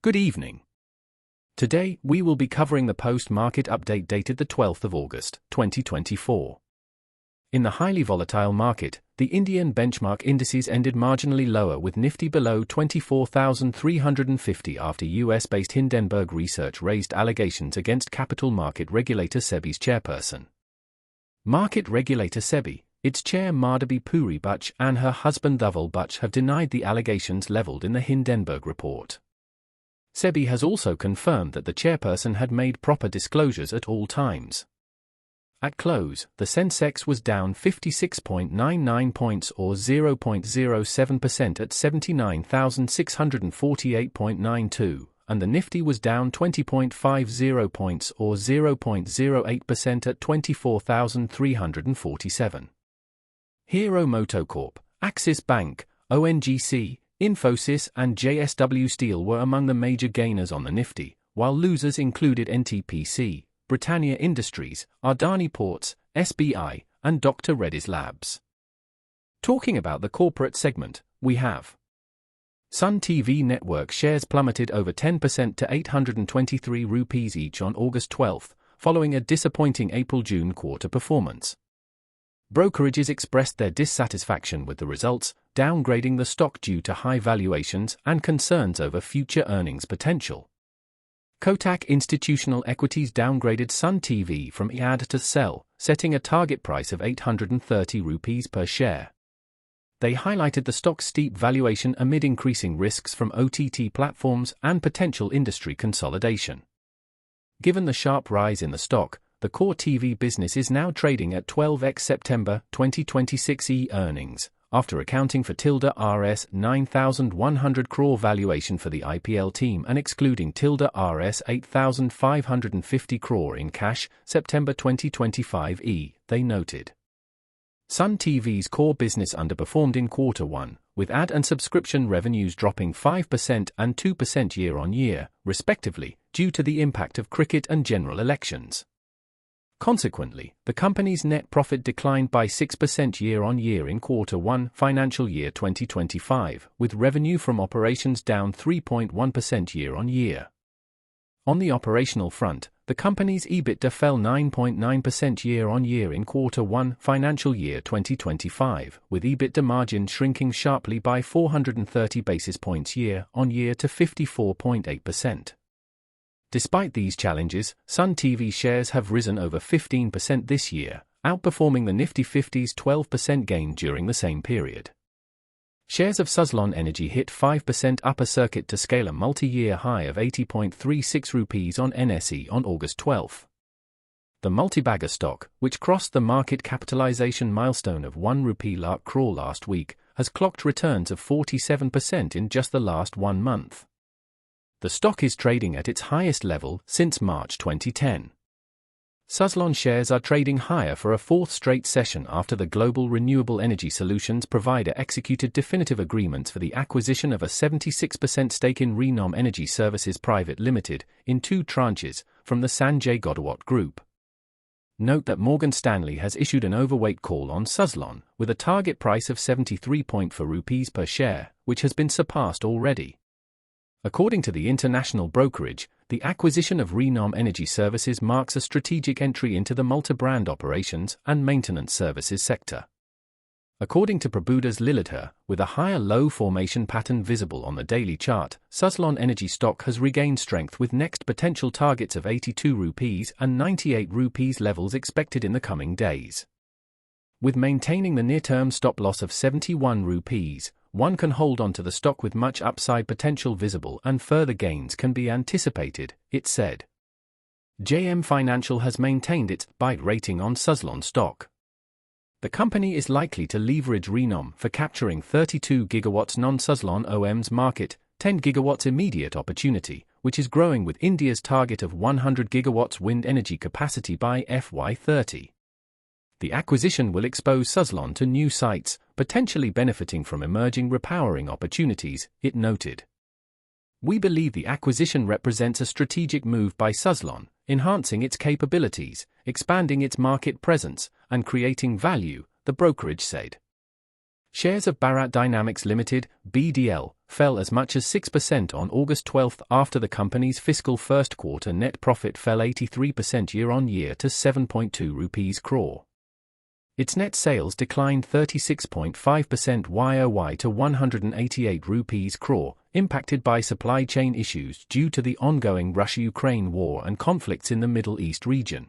Good evening. Today, we will be covering the post-market update dated the 12th of August, 2024. In the highly volatile market, the Indian benchmark indices ended marginally lower with Nifty below 24,350 after US-based Hindenburg Research raised allegations against capital market regulator SEBI's chairperson. Market regulator SEBI, its chair Madhabi Puri Butch and her husband Dhaval Butch have denied the allegations leveled in the Hindenburg report. SEBI has also confirmed that the chairperson had made proper disclosures at all times. At close, the Sensex was down 56.99 points or 0.07% at 79,648.92, and the Nifty was down 20.50 points or 0.08% at 24,347. Hero Motocorp, Axis Bank, ONGC, Infosys and JSW Steel were among the major gainers on the Nifty, while losers included NTPC, Britannia Industries, Adani Ports, SBI, and Dr. Reddy's Labs. Talking about the corporate segment, we have Sun TV Network shares plummeted over 10% to 823 rupees each on August 12, following a disappointing April-June quarter performance. Brokerages expressed their dissatisfaction with the results, downgrading the stock due to high valuations and concerns over future earnings potential. Kotak Institutional Equities downgraded Sun TV from add to sell, setting a target price of 830 rupees per share. They highlighted the stock's steep valuation amid increasing risks from OTT platforms and potential industry consolidation. Given the sharp rise in the stock, the core TV business is now trading at 12x September 2026 earnings, after accounting for Rs 9,100 crore valuation for the IPL team and excluding Rs 8,550 crore in cash, September 2025 they noted. Sun TV's core business underperformed in Q1, with ad and subscription revenues dropping 5% and 2% year-on-year, respectively, due to the impact of cricket and general elections. Consequently, the company's net profit declined by 6% year-on-year in Q1 financial year 2025, with revenue from operations down 3.1% year-on-year. On the operational front, the company's EBITDA fell 9.9% year-on-year in Q1 financial year 2025, with EBITDA margin shrinking sharply by 430 basis points year-on-year to 54.8%. Despite these challenges, Sun TV shares have risen over 15% this year, outperforming the Nifty 50's 12% gain during the same period. Shares of SUZLON Energy hit 5% upper circuit to scale a multi-year high of 80.36 rupees on NSE on August 12. The multi-bagger stock, which crossed the market capitalization milestone of 1 rupee lakh crore last week, has clocked returns of 47% in just the last 1 month. The stock is trading at its highest level since March 2010. SUZLON shares are trading higher for a fourth straight session after the global renewable energy solutions provider executed definitive agreements for the acquisition of a 76% stake in Renom Energy Services Private Limited, in 2 tranches, from the Sanjay Godawat Group. Note that Morgan Stanley has issued an overweight call on SUZLON, with a target price of 73.4 rupees per share, which has been surpassed already. According to the international brokerage, the acquisition of Renom Energy Services marks a strategic entry into the multi-brand operations and maintenance services sector. According to Prabhudas Lilladher, with a higher low formation pattern visible on the daily chart, SUZLON Energy stock has regained strength with next potential targets of 82 rupees and 98 rupees levels expected in the coming days. With maintaining the near-term stop loss of 71 rupees, one can hold on to the stock with much upside potential visible and further gains can be anticipated, it said. JM Financial has maintained its buy rating on SUZLON stock. The company is likely to leverage Renom for capturing 32 gigawatts non-SUZLON OM's market, 10 gigawatts immediate opportunity, which is growing with India's target of 100 gigawatts wind energy capacity by FY30. The acquisition will expose SUZLON to new sites, potentially benefiting from emerging repowering opportunities, it noted. We believe the acquisition represents a strategic move by SUZLON, enhancing its capabilities, expanding its market presence, and creating value, the brokerage said. Shares of Bharat Dynamics Limited, BDL, fell as much as 6% on August 12 after the company's fiscal first quarter net profit fell 83% year-on-year to 7.2 rupees crore. Its net sales declined 36.5% YOY to 188 rupees crore, impacted by supply chain issues due to the ongoing Russia-Ukraine war and conflicts in the Middle East region.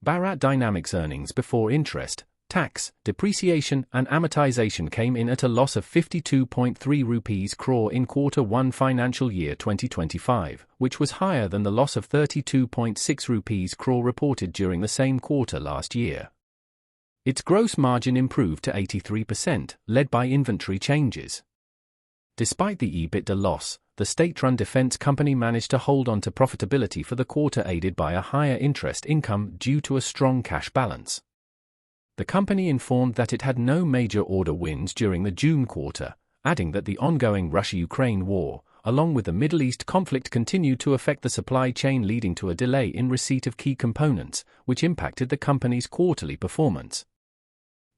Bharat Dynamics earnings before interest, tax, depreciation and amortization came in at a loss of 52.3 rupees crore in Q1 financial year 2025, which was higher than the loss of 32.6 rupees crore reported during the same quarter last year. Its gross margin improved to 83%, led by inventory changes. Despite the EBITDA loss, the state-run defense company managed to hold on to profitability for the quarter, aided by a higher interest income due to a strong cash balance. The company informed that it had no major order wins during the June quarter, adding that the ongoing Russia-Ukraine war, along with the Middle East conflict, continued to affect the supply chain, leading to a delay in receipt of key components, which impacted the company's quarterly performance.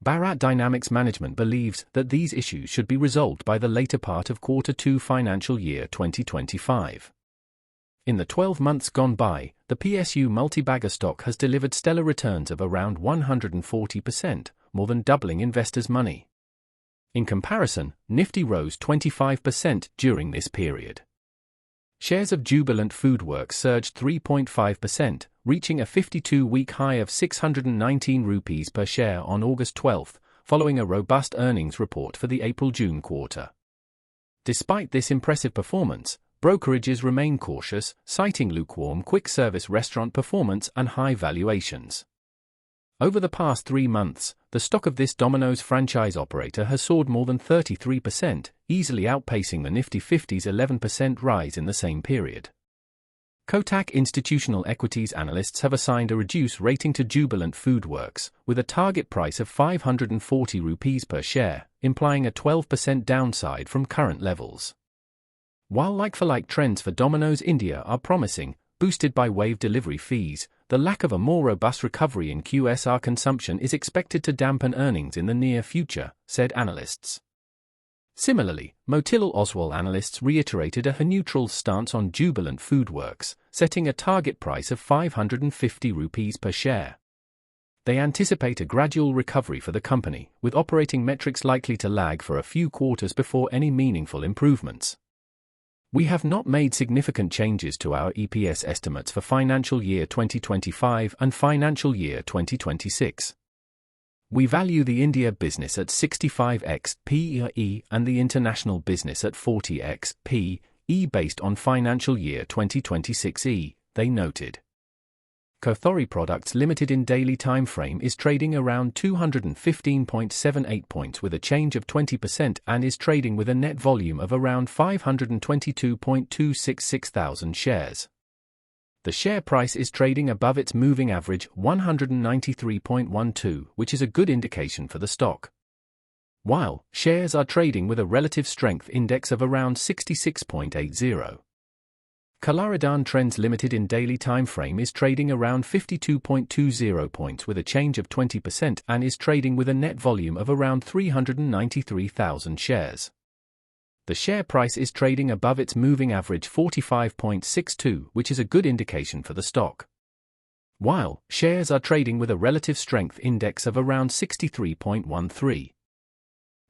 Bharat Dynamics management believes that these issues should be resolved by the later part of Q2 financial year 2025. In the 12 months gone by, the PSU multi-bagger stock has delivered stellar returns of around 140%, more than doubling investors' money. In comparison, Nifty rose 25% during this period. Shares of Jubilant Foodworks surged 3.5%, reaching a 52-week high of 619 rupees per share on August 12, following a robust earnings report for the April-June quarter. Despite this impressive performance, brokerages remain cautious, citing lukewarm quick-service restaurant performance and high valuations. Over the past 3 months, the stock of this Domino's franchise operator has soared more than 33%, easily outpacing the Nifty 50's 11% rise in the same period. Kotak Institutional Equities analysts have assigned a reduced rating to Jubilant Foodworks, with a target price of 540 rupees per share, implying a 12% downside from current levels. While like-for-like trends for Domino's India are promising, boosted by wave delivery fees, the lack of a more robust recovery in QSR consumption is expected to dampen earnings in the near future, said analysts. Similarly, Motilal Oswal analysts reiterated a neutral stance on Jubilant Foodworks, setting a target price of 550 rupees per share. They anticipate a gradual recovery for the company, with operating metrics likely to lag for a few quarters before any meaningful improvements. We have not made significant changes to our EPS estimates for financial year 2025 and financial year 2026. We value the India business at 65x PE and the international business at 40x PE based on financial year 2026 E, they noted. Kothari Products Limited in daily time frame is trading around 215.78 points with a change of 20% and is trading with a net volume of around 522.266 thousand shares. The share price is trading above its moving average 193.12, which is a good indication for the stock. While shares are trading with a relative strength index of around 66.80. Kalaridan Trends Limited in daily time frame is trading around 52.20 points with a change of 20% and is trading with a net volume of around 393,000 shares. The share price is trading above its moving average 45.62, which is a good indication for the stock. While shares are trading with a relative strength index of around 63.13.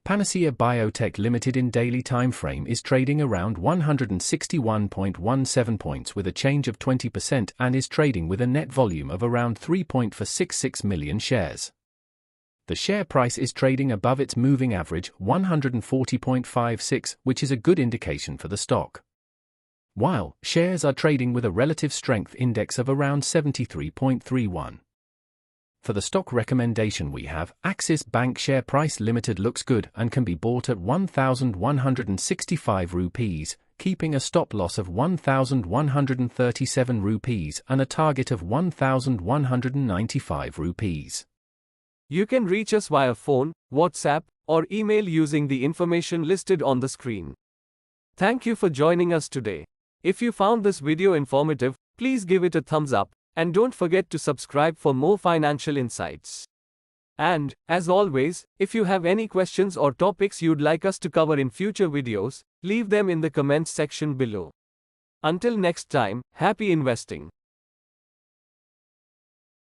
Panacea Biotech Limited in daily time frame is trading around 161.17 points with a change of 20% and is trading with a net volume of around 3.466 million shares. The share price is trading above its moving average 140.56, which is a good indication for the stock. While shares are trading with a relative strength index of around 73.31. For the stock recommendation we have, Axis Bank share price limited looks good and can be bought at 1,165 rupees, keeping a stop loss of 1,137 rupees and a target of 1,195 rupees. You can reach us via phone, WhatsApp, or email using the information listed on the screen. Thank you for joining us today. If you found this video informative, please give it a thumbs up. And don't forget to subscribe for more financial insights. And, as always, if you have any questions or topics you'd like us to cover in future videos, leave them in the comments section below. Until next time, happy investing.